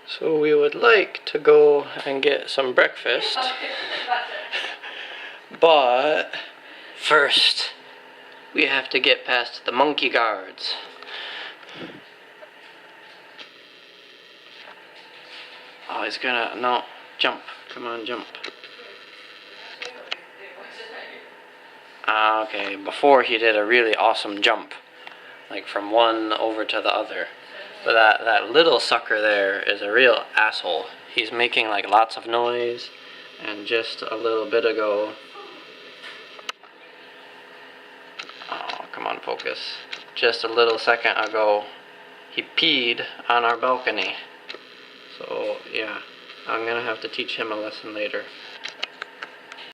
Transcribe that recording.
So we would like to go and get some breakfast, but first we have to get past the monkey guards. Oh, he's gonna, no, jump, come on, jump. Okay, before he did a really awesome jump, like from one over to the other. But that little sucker there is a real asshole. He's making like lots of noise, and just a little bit ago... Oh, come on, focus. Just a little second ago, he peed on our balcony. So, yeah, I'm gonna have to teach him a lesson later.